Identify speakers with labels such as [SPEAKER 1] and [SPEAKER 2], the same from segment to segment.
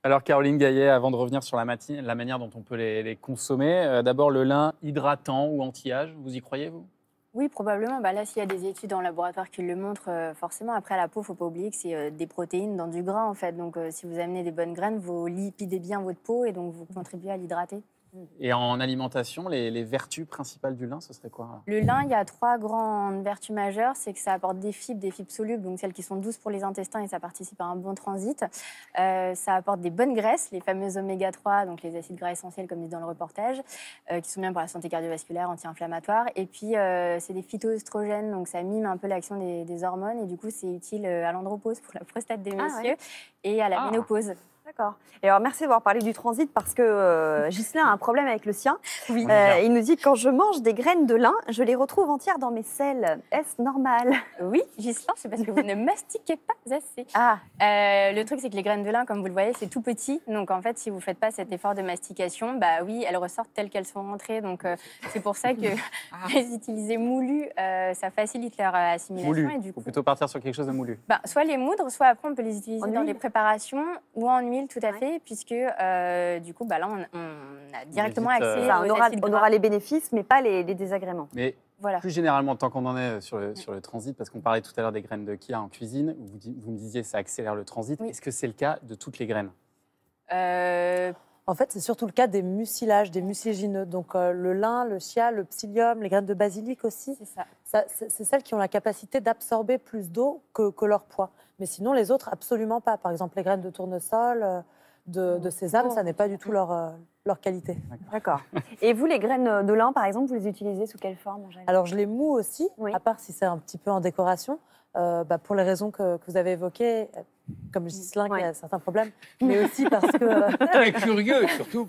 [SPEAKER 1] Alors Caroline Gaillet, avant de revenir sur la manière dont on peut les consommer, d'abord le lin hydratant ou anti-âge, vous y croyez vous?
[SPEAKER 2] Oui, probablement. Bah là, s'il y a des études en laboratoire qui le montrent, forcément, après la peau, il ne faut pas oublier que c'est des protéines dans du gras, en fait. Donc, si vous amenez des bonnes graines, vous lipidez bien votre peau et donc vous contribuez à l'hydrater.
[SPEAKER 1] Et en alimentation, les vertus principales du lin, ce serait quoi alors?
[SPEAKER 2] Le lin, il y a 3 grandes vertus majeures. C'est que ça apporte des fibres solubles, donc celles qui sont douces pour les intestins et ça participe à un bon transit. Ça apporte des bonnes graisses, les fameuses oméga 3, donc les acides gras essentiels comme dit dans le reportage, qui sont bien pour la santé cardiovasculaire, anti-inflammatoire. Et puis, c'est des phytoestrogènes, donc ça mime un peu l'action des hormones. Et du coup, c'est utile à l'andropause pour la prostate des messieurs et à la ménopause.
[SPEAKER 3] D'accord. Et alors, merci d'avoir parlé du transit parce que Ghislain a un problème avec le sien.
[SPEAKER 2] Oui.
[SPEAKER 3] Il nous dit, quand je mange des graines de lin, je les retrouve entières dans mes selles. Est-ce normal?
[SPEAKER 2] Oui, Ghislain, c'est parce que vous ne mastiquez pas assez.
[SPEAKER 3] Ah,
[SPEAKER 2] Le truc, c'est que les graines de lin, comme vous le voyez, c'est tout petit. Donc, en fait, si vous ne faites pas cet effort de mastication, bah oui, elles ressortent telles qu'elles sont rentrées. Donc, c'est pour ça que les utiliser moulus, ça facilite leur assimilation.
[SPEAKER 1] Moulu,
[SPEAKER 2] Et du
[SPEAKER 1] il faut
[SPEAKER 2] coup,
[SPEAKER 1] plutôt partir sur quelque chose de moulu.
[SPEAKER 2] bah, soit les moudre, soit après, on peut les utiliser
[SPEAKER 3] En
[SPEAKER 2] dans
[SPEAKER 3] huile.
[SPEAKER 2] des préparations ou en huile, tout à fait, puisque du coup, bah, là, on a directement
[SPEAKER 1] évite,
[SPEAKER 2] accès
[SPEAKER 3] ça,
[SPEAKER 2] aux
[SPEAKER 3] on
[SPEAKER 2] acides gras.
[SPEAKER 3] aura les bénéfices, mais pas les désagréments.
[SPEAKER 1] Mais
[SPEAKER 2] Voilà.
[SPEAKER 1] plus généralement, tant qu'on en est sur le transit, parce qu'on parlait tout à l'heure des graines de chia en cuisine, vous me disiez que ça accélère le transit.
[SPEAKER 2] Oui.
[SPEAKER 1] Est-ce que c'est le cas de toutes les graines?
[SPEAKER 4] En fait, c'est surtout le cas des mucilages, des mucilagineux. Donc le lin, le chia, le psyllium, les graines de basilic aussi.
[SPEAKER 2] C'est ça.
[SPEAKER 4] C'est celles qui ont la capacité d'absorber plus d'eau que leur poids. Mais sinon, les autres, absolument pas. Par exemple, les graines de tournesol, de sésame, ça n'est pas du tout leur qualité.
[SPEAKER 3] D'accord. Et vous, les graines de lin, par exemple, vous les utilisez sous quelle forme en général?
[SPEAKER 4] Alors, je les moue aussi,
[SPEAKER 3] Oui.
[SPEAKER 4] à part si c'est un petit peu en décoration, pour les raisons que vous avez évoquées, comme Ghislain qui a certains problèmes, mais aussi parce que...
[SPEAKER 5] Curieux, surtout.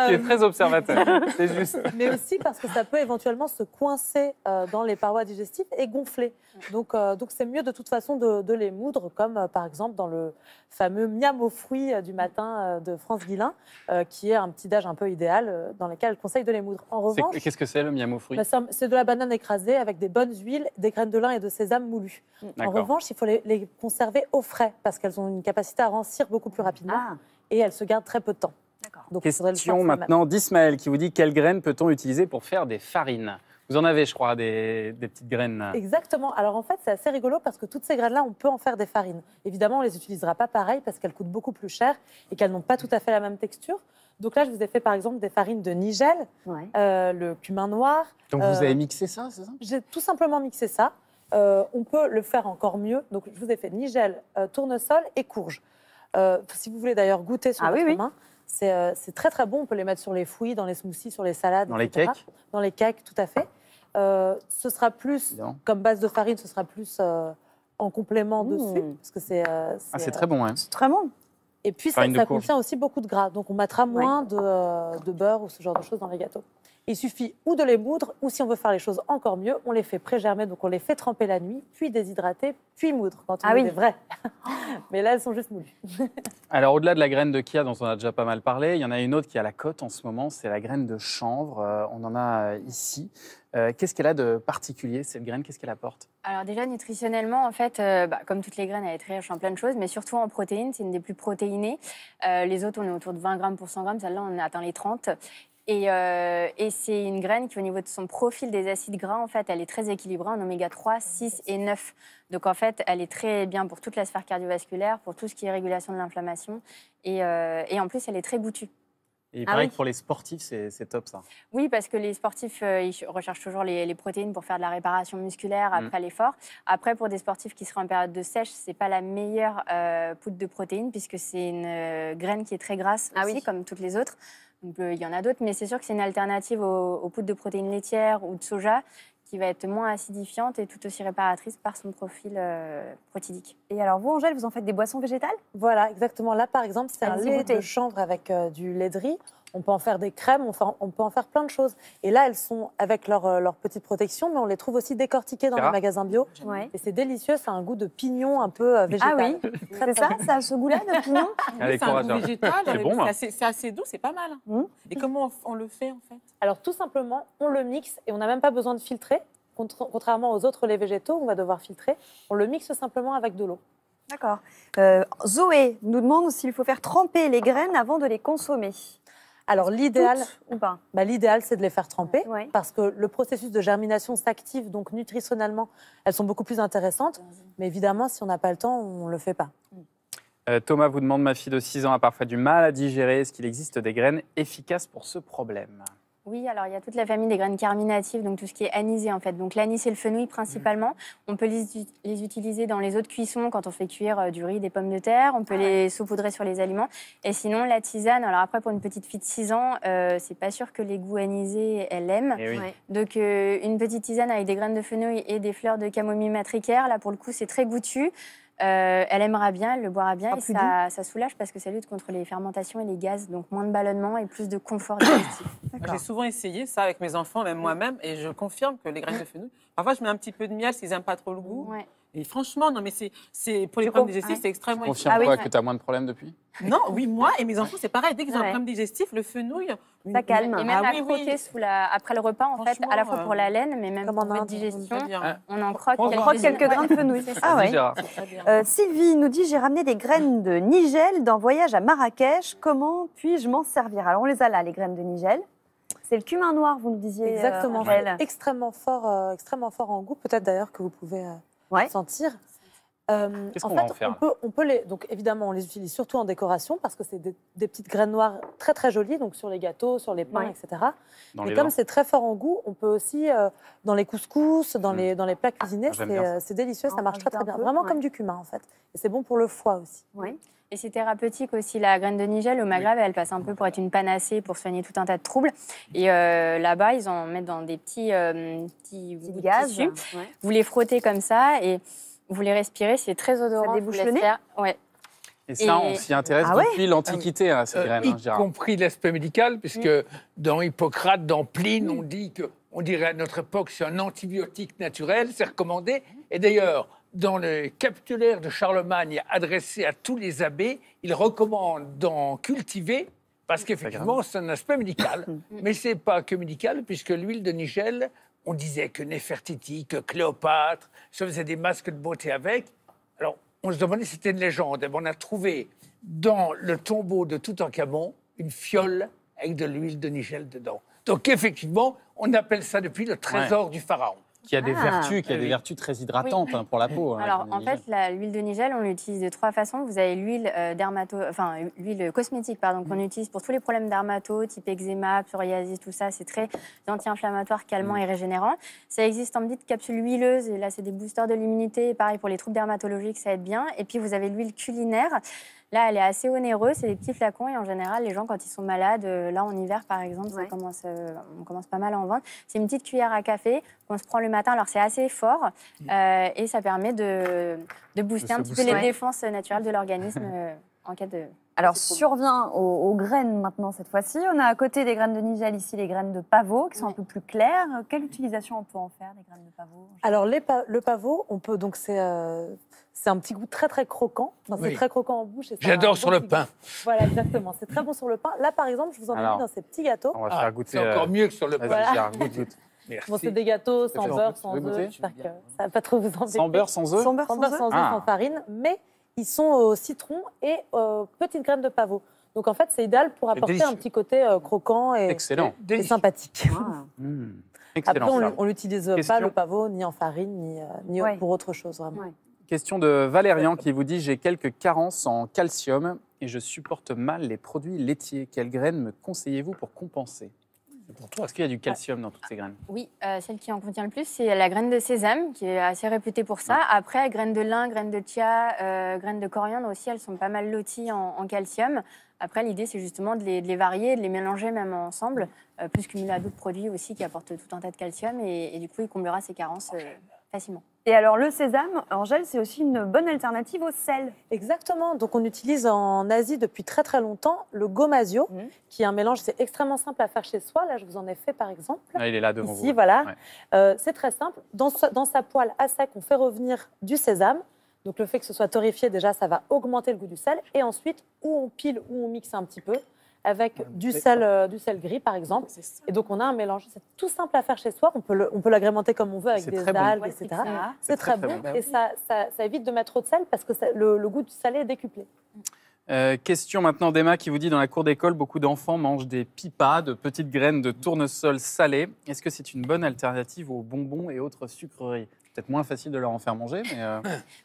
[SPEAKER 1] Qui est très observateur, c'est juste.
[SPEAKER 4] Mais aussi parce que ça peut éventuellement se coincer dans les parois digestives et gonfler. Donc c'est mieux de toute façon de les moudre, comme par exemple dans le fameux miam aux fruits du matin de France Guillain, qui est un petit âge un peu idéal dans lequel elle conseille de les moudre. En revanche,
[SPEAKER 1] Qu'est-ce que c'est le miam aux fruits?
[SPEAKER 4] bah, c'est de la banane écrasée avec des bonnes huiles, des graines de lin et de sésame moulues. En
[SPEAKER 1] D'accord.
[SPEAKER 4] revanche, il faut les conserver au frais parce qu'elles ont une capacité à rancir beaucoup plus rapidement
[SPEAKER 3] Ah,
[SPEAKER 4] et elles se gardent très peu de temps.
[SPEAKER 3] d'accord.
[SPEAKER 4] Donc, il faudrait le
[SPEAKER 1] Question
[SPEAKER 4] faire
[SPEAKER 1] maintenant d'Ismaël qui vous dit quelles graines peut-on utiliser pour faire des farines? Vous en avez, je crois, des petites graines.
[SPEAKER 4] Exactement. Alors en fait, c'est assez rigolo parce que toutes ces graines-là, on peut en faire des farines. Évidemment, on les utilisera pas pareil parce qu'elles coûtent beaucoup plus cher et qu'elles n'ont pas tout à fait la même texture. Donc là, je vous ai fait par exemple des farines de nigel,
[SPEAKER 3] Ouais.
[SPEAKER 4] le cumin noir.
[SPEAKER 1] Donc vous avez mixé ça, c'est ça?
[SPEAKER 4] J'ai tout simplement mixé ça. On peut le faire encore mieux. Donc je vous ai fait nigel, tournesol et courge. Si vous voulez d'ailleurs goûter sur votre main, c'est très très bon. On peut les mettre sur les fouilles, dans les smoothies, sur les salades,
[SPEAKER 1] Dans les
[SPEAKER 4] etc.
[SPEAKER 1] cakes?
[SPEAKER 4] Dans les cakes, tout à fait. Ce sera plus,
[SPEAKER 1] Non.
[SPEAKER 4] comme base de farine, ce sera plus en complément dessus. Parce que
[SPEAKER 1] C'est très bon, hein.
[SPEAKER 3] C'est très bon.
[SPEAKER 4] Et puis, ça
[SPEAKER 1] Farine de courge.
[SPEAKER 4] contient aussi beaucoup de gras. Donc, on mettra moins de beurre ou ce genre de choses dans les gâteaux. Il suffit ou de les moudre, ou si on veut faire les choses encore mieux, on les fait pré-germer. Donc, on les fait tremper la nuit, puis déshydrater, puis moudre, quand on est vrai. Mais là, elles sont juste moulues.
[SPEAKER 1] Alors, au-delà de la graine de chia dont on a déjà pas mal parlé, il y en a une autre qui est à la cote en ce moment, c'est la graine de chanvre. On en a ici. Qu'est-ce qu'elle a de particulier, cette graine? Qu'est-ce qu'elle apporte?
[SPEAKER 2] Alors déjà, nutritionnellement, en fait, comme toutes les graines, elle est très riche en plein de choses, mais surtout en protéines, c'est une des plus protéinées. Les autres, on est autour de 20 grammes pour 100 grammes, celle-là, on a atteint les 30. Et c'est une graine qui, au niveau de son profil des acides gras, en fait, elle est très équilibrée en oméga 3, 6 et 9. Donc, en fait, elle est très bien pour toute la sphère cardiovasculaire, pour tout ce qui est régulation de l'inflammation. Et en plus, elle est très goûtue.
[SPEAKER 1] Et il paraît que pour les sportifs, c'est top, ça.
[SPEAKER 2] Oui, parce que les sportifs, ils recherchent toujours les protéines pour faire de la réparation musculaire après l'effort. Après, pour des sportifs qui seraient en période de sèche, c'est pas la meilleure poudre de protéines, puisque c'est une graine qui est très grasse aussi, comme toutes les autres. Donc, il y en a d'autres, mais c'est sûr que c'est une alternative aux poudres de protéines laitières ou de soja, qui va être moins acidifiante et tout aussi réparatrice par son profil protidique.
[SPEAKER 3] Et alors, vous, Angèle, vous en faites des boissons végétales?
[SPEAKER 4] Voilà, exactement. Là, par exemple, c'est un
[SPEAKER 3] Allez-y,
[SPEAKER 4] lait
[SPEAKER 3] goûtez.
[SPEAKER 4] de chanvre avec du lait de riz. On peut en faire des crèmes, on peut en faire plein de choses. Et là, elles sont avec leur petite protection, mais on les trouve aussi décortiquées dans les magasins bio.
[SPEAKER 3] Ouais.
[SPEAKER 4] Et c'est délicieux, c'est un goût de pignon un peu végétal.
[SPEAKER 3] Ah oui, c'est ça, ça a ce goût-là de pignon?
[SPEAKER 1] Allez,
[SPEAKER 6] C'est un goût
[SPEAKER 1] courage.
[SPEAKER 6] végétal,
[SPEAKER 1] C'est bon, hein.
[SPEAKER 6] c'est assez doux, c'est pas mal. Et comment on le fait en fait?
[SPEAKER 4] Alors tout simplement, on le mixe et on n'a même pas besoin de filtrer. Contrairement aux autres laits végétaux, on va devoir filtrer. On le mixe simplement avec de l'eau.
[SPEAKER 3] D'accord. Zoé nous demande s'il faut faire tremper les graines avant de les consommer.
[SPEAKER 4] Alors l'idéal,
[SPEAKER 3] Toutes ou pas?
[SPEAKER 4] l'idéal c'est de les faire tremper
[SPEAKER 3] Ouais.
[SPEAKER 4] parce que le processus de germination s'active, donc nutritionnellement, elles sont beaucoup plus intéressantes. Mais évidemment, si on n'a pas le temps, on ne le fait pas.
[SPEAKER 1] Thomas vous demande, ma fille de 6 ans a parfois du mal à digérer. Est-ce qu'il existe des graines efficaces pour ce problème?
[SPEAKER 2] Oui, alors il y a toute la famille des graines carminatives, donc tout ce qui est anisé en fait. Donc l'anis et le fenouil principalement. On peut les utiliser dans les eaux de cuisson quand on fait cuire du riz, des pommes de terre. On peut les saupoudrer sur les aliments. Et sinon, la tisane, alors après pour une petite fille de 6 ans, c'est pas sûr que les goûts anisés, elle aime.
[SPEAKER 1] Eh oui.
[SPEAKER 3] Ouais.
[SPEAKER 2] Donc une petite tisane avec des graines de fenouil et des fleurs de camomille matricaire, là pour le coup c'est très goûtu. Elle aimera bien, elle le boira bien et
[SPEAKER 3] plus
[SPEAKER 2] ça soulage parce que ça lutte contre les fermentations et les gaz, donc moins de ballonnement et plus de confort digestif.
[SPEAKER 6] J'ai souvent essayé ça avec mes enfants, même moi-même, et je confirme que les graines de fenouil, parfois je mets un petit peu de miel s'ils n'aiment pas trop le goût.
[SPEAKER 2] Ouais.
[SPEAKER 6] Et franchement, non, mais c'est pour les
[SPEAKER 3] Tu
[SPEAKER 6] problèmes
[SPEAKER 3] comprends,
[SPEAKER 6] digestifs,
[SPEAKER 2] ouais.
[SPEAKER 6] c'est extrêmement
[SPEAKER 1] Confirme
[SPEAKER 2] Ah oui,
[SPEAKER 1] quoi,
[SPEAKER 2] ouais.
[SPEAKER 1] que tu as moins de problèmes depuis?
[SPEAKER 6] Non, oui, moi et mes enfants, c'est pareil. Dès qu'ils ont un
[SPEAKER 3] Ouais.
[SPEAKER 6] problème digestif, le fenouil.
[SPEAKER 3] Ça calme.
[SPEAKER 2] Et même
[SPEAKER 6] Ah
[SPEAKER 2] à
[SPEAKER 6] oui,
[SPEAKER 2] croquer
[SPEAKER 6] oui.
[SPEAKER 2] après le repas, en fait, à la fois
[SPEAKER 6] Franchement,
[SPEAKER 2] pour la laine, mais même
[SPEAKER 4] comme
[SPEAKER 2] pour
[SPEAKER 4] en
[SPEAKER 2] votre
[SPEAKER 4] Inde,
[SPEAKER 2] digestion,
[SPEAKER 6] Très bien.
[SPEAKER 2] on en croque
[SPEAKER 1] On
[SPEAKER 3] croque quelques grains de fenouil.
[SPEAKER 2] C'est ça.
[SPEAKER 3] Ah ouais.
[SPEAKER 1] Vas-y, Gérard.
[SPEAKER 6] Très bien.
[SPEAKER 3] Sylvie nous dit, j'ai ramené des graines de nigel d'un voyage à Marrakech. Comment puis-je m'en servir? Alors on les a là, les graines de nigel. C'est le cumin noir, vous nous disiez.
[SPEAKER 4] Exactement,
[SPEAKER 3] Angèle.
[SPEAKER 4] extrêmement fort en goût. Peut-être d'ailleurs que vous pouvez
[SPEAKER 3] Ouais.
[SPEAKER 4] sentir.
[SPEAKER 1] Qu'est-ce qu'on va en faire,
[SPEAKER 4] on peut les, donc évidemment, on les utilise surtout en décoration parce que c'est des petites graines noires très très jolies, donc sur les gâteaux, sur les pains,
[SPEAKER 3] Ouais.
[SPEAKER 4] etc.
[SPEAKER 1] Dans
[SPEAKER 4] Et
[SPEAKER 1] les
[SPEAKER 4] comme
[SPEAKER 1] vins.
[SPEAKER 4] c'est très fort en goût, on peut aussi dans les couscous, dans les plats cuisinés,
[SPEAKER 1] J'aime bien ça.
[SPEAKER 4] c'est délicieux, ça
[SPEAKER 3] On
[SPEAKER 4] marche très
[SPEAKER 3] rajoute
[SPEAKER 4] très
[SPEAKER 3] un
[SPEAKER 4] bien.
[SPEAKER 3] peu,
[SPEAKER 4] Vraiment
[SPEAKER 3] ouais.
[SPEAKER 4] comme du cumin en fait. Et c'est bon pour le foie aussi.
[SPEAKER 3] Ouais.
[SPEAKER 2] Et c'est thérapeutique aussi. La graine de nigel, au Maghreb, elle passe un peu pour être une panacée, pour soigner tout un tas de troubles. Et là-bas, ils en mettent dans des petits
[SPEAKER 3] Petit gaz.
[SPEAKER 2] tissus.
[SPEAKER 3] Ouais.
[SPEAKER 2] Vous les frottez comme ça et vous les respirez. C'est très odorant.
[SPEAKER 3] débouche
[SPEAKER 2] je vous
[SPEAKER 3] le
[SPEAKER 2] laisse
[SPEAKER 3] nez
[SPEAKER 2] faire. Ouais.
[SPEAKER 1] Et ça, on s'y intéresse
[SPEAKER 3] Ah ouais
[SPEAKER 1] depuis l'Antiquité, à ces graines, hein,
[SPEAKER 5] Y
[SPEAKER 1] Gérard.
[SPEAKER 5] compris l'aspect médical, puisque dans Hippocrate, dans Pline, on dit que, on dirait à notre époque, c'est un antibiotique naturel, c'est recommandé. Et d'ailleurs, dans le capitulaire de Charlemagne adressé à tous les abbés, il recommande d'en cultiver, parce qu'effectivement, c'est un aspect médical. Mais ce n'est pas que médical, puisque l'huile de nigel, on disait que Néfertiti, que Cléopâtre se faisaient des masques de beauté avec. Alors, on se demandait si c'était une légende. Et ben, on a trouvé dans le tombeau de Toutankhamon une fiole avec de l'huile de nigel dedans. Donc, effectivement, on appelle ça depuis le trésor du pharaon.
[SPEAKER 1] Qui a des
[SPEAKER 3] Ah.
[SPEAKER 1] vertus, qui a des
[SPEAKER 5] Oui.
[SPEAKER 1] vertus très hydratantes hein, pour la peau. hein,
[SPEAKER 2] Alors,
[SPEAKER 1] la
[SPEAKER 2] en fait, l'huile de nigel, on l'utilise de 3 façons. Vous avez l'huile l'huile cosmétique, pardon, qu'on utilise pour tous les problèmes dermato, type eczéma, psoriasis, tout ça. C'est très anti-inflammatoire, calmant et régénérant. Ça existe en petites capsules huileuses, et là, c'est des boosters de l'immunité. Pareil, pour les troubles dermatologiques, ça aide bien. Et puis, vous avez l'huile culinaire. Là, elle est assez onéreuse, c'est des petits flacons et en général, les gens, quand ils sont malades, là en hiver par exemple,
[SPEAKER 3] Ouais.
[SPEAKER 2] on commence pas mal à en vendre. C'est une petite cuillère à café qu'on se prend le matin, alors c'est assez fort et ça permet de booster
[SPEAKER 1] De
[SPEAKER 2] un
[SPEAKER 1] se
[SPEAKER 2] petit peu
[SPEAKER 1] booster.
[SPEAKER 2] les défenses naturelles de l'organisme en cas de...
[SPEAKER 3] Alors, survient aux graines maintenant cette fois-ci. On a à côté des graines de nigel ici les graines de pavot qui sont un peu plus claires. Quelle utilisation on peut en faire des graines de pavot?
[SPEAKER 4] Alors le pavot, on peut donc c'est un petit goût très très croquant. Enfin, c'est
[SPEAKER 5] Oui.
[SPEAKER 4] très croquant en bouche. et ça a un
[SPEAKER 5] J'adore
[SPEAKER 4] bon
[SPEAKER 5] sur le
[SPEAKER 4] petit
[SPEAKER 5] pain.
[SPEAKER 4] goût. Voilà, exactement. C'est très bon sur le pain. Là, par exemple, je vous en ai
[SPEAKER 1] Alors.
[SPEAKER 4] mis dans ces petits gâteaux.
[SPEAKER 1] On va
[SPEAKER 5] Ah,
[SPEAKER 1] faire goûter.
[SPEAKER 5] c'est encore mieux que sur le
[SPEAKER 1] Vas-y,
[SPEAKER 5] pain.
[SPEAKER 4] Voilà.
[SPEAKER 1] Gérard, goûte.
[SPEAKER 5] Merci.
[SPEAKER 4] Bon, c'est des gâteaux sans
[SPEAKER 1] fait
[SPEAKER 4] beurre,
[SPEAKER 1] tu
[SPEAKER 4] sans
[SPEAKER 1] veux goûter?
[SPEAKER 4] œufs. J'espère que ça va pas trop vous embêter.
[SPEAKER 1] Sans beurre, sans œufs.
[SPEAKER 3] Sans beurre,
[SPEAKER 4] Sans beurre, sans œufs,
[SPEAKER 1] Ah.
[SPEAKER 4] sans farine, mais ils sont au citron et petites graines de pavot. Donc en fait, c'est idéal pour apporter
[SPEAKER 5] délicieux.
[SPEAKER 4] un petit côté croquant et
[SPEAKER 1] Excellent.
[SPEAKER 4] et
[SPEAKER 5] Délicieux.
[SPEAKER 4] sympathique.
[SPEAKER 3] Ah.
[SPEAKER 1] Mmh.
[SPEAKER 4] Après,
[SPEAKER 1] Excellent.
[SPEAKER 4] on l'utilise
[SPEAKER 1] Question.
[SPEAKER 4] pas le pavot ni en farine ni
[SPEAKER 3] Ouais.
[SPEAKER 4] pour autre chose vraiment.
[SPEAKER 3] Ouais.
[SPEAKER 1] Question de Valérian qui vous dit: j'ai quelques carences en calcium et je supporte mal les produits laitiers. Quelles graines me conseillez-vous pour compenser? Pour toi, est-ce qu'il y a du calcium dans toutes ces graines?
[SPEAKER 2] Oui, celle qui en contient le plus, c'est la graine de sésame, qui est assez réputée pour ça. Après, graines de lin, graines de chia, graines de coriandre aussi, elles sont pas mal loties en calcium. Après, l'idée, c'est justement de les varier, de les mélanger même ensemble, plus cumuler à d'autres produits aussi qui apportent tout un tas de calcium. Et du coup, il comblera ses carences facilement.
[SPEAKER 3] Et alors le sésame, Angèle, c'est aussi une bonne alternative au sel.
[SPEAKER 4] Exactement. Donc on utilise en Asie depuis très très longtemps le gomasio, qui est un mélange, c'est extrêmement simple à faire chez soi. Là, je vous en ai fait par exemple.
[SPEAKER 1] Ah, il est là devant
[SPEAKER 4] Ici,
[SPEAKER 1] vous.
[SPEAKER 4] voilà.
[SPEAKER 1] Ouais.
[SPEAKER 4] C'est très simple. Dans sa poêle à sec, on fait revenir du sésame. Donc le fait que ce soit torréfié, déjà, ça va augmenter le goût du sel. Et ensuite, ou on pile ou on mixe un petit peu. avec du sel gris, par exemple.
[SPEAKER 6] C'est ça.
[SPEAKER 4] Et donc, on a un mélange. C'est tout simple à faire chez soi. On peut l'agrémenter comme on veut avec
[SPEAKER 1] C'est
[SPEAKER 4] des
[SPEAKER 1] très bon.
[SPEAKER 4] algues,
[SPEAKER 2] Ouais,
[SPEAKER 4] etc.
[SPEAKER 2] c'est ça.
[SPEAKER 4] C'est très bon.
[SPEAKER 1] bon.
[SPEAKER 4] Et ça évite de mettre trop de sel parce que le goût du salé est décuplé.
[SPEAKER 1] Question maintenant d'Emma qui vous dit, dans la cour d'école, beaucoup d'enfants mangent des pipas, de petites graines de tournesol salées. Est-ce que c'est une bonne alternative aux bonbons et autres sucreries? Peut-être moins facile de leur en faire manger, mais...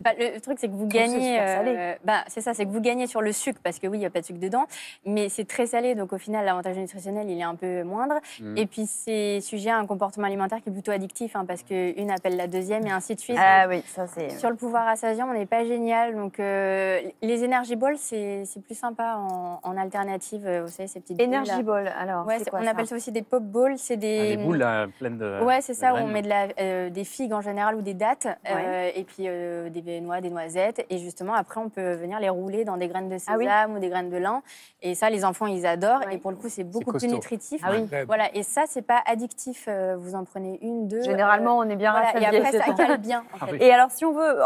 [SPEAKER 2] Bah, le truc, c'est que vous
[SPEAKER 3] c'est
[SPEAKER 2] gagnez.
[SPEAKER 3] super salé.
[SPEAKER 2] C'est ça, c'est que vous gagnez sur le sucre, parce que oui, il n'y a pas de sucre dedans, mais c'est très salé, donc au final, l'avantage nutritionnel, il est un peu moindre. Et puis, c'est sujet à un comportement alimentaire qui est plutôt addictif, hein, parce qu'une appelle la deuxième, et ainsi de suite.
[SPEAKER 3] Ah oui, ça c'est...
[SPEAKER 2] Sur le pouvoir rassasiant, on n'est pas génial. Donc, les Energy Balls, c'est plus sympa en alternative. Vous savez, ces petites
[SPEAKER 3] Energy
[SPEAKER 2] boules, là.
[SPEAKER 3] Ball, alors,
[SPEAKER 2] Ouais,
[SPEAKER 3] c'est quoi
[SPEAKER 2] on
[SPEAKER 3] ça?
[SPEAKER 2] appelle ça aussi des pop balls. C'est
[SPEAKER 1] des boules là, pleines de...
[SPEAKER 2] Ouais, c'est ça, où on
[SPEAKER 1] graines.
[SPEAKER 2] met des figues en général ou des dattes,
[SPEAKER 3] Ouais.
[SPEAKER 2] et puis des noix, des noisettes. Et justement, après, on peut venir les rouler dans des graines de
[SPEAKER 3] Ah oui.
[SPEAKER 2] sésame ou des graines de lin. Et ça, les enfants, ils adorent.
[SPEAKER 3] Ouais.
[SPEAKER 2] Et pour le coup, c'est beaucoup plus
[SPEAKER 1] costaud.
[SPEAKER 2] nutritif.
[SPEAKER 3] Ah oui.
[SPEAKER 2] Voilà, et ça, c'est pas addictif. Vous en prenez une, deux.
[SPEAKER 3] Généralement, on est bien
[SPEAKER 2] voilà, et
[SPEAKER 3] rassasié.
[SPEAKER 2] après, ça cale bien. En
[SPEAKER 1] Ah
[SPEAKER 2] fait.
[SPEAKER 1] oui.
[SPEAKER 3] Et alors, si on veut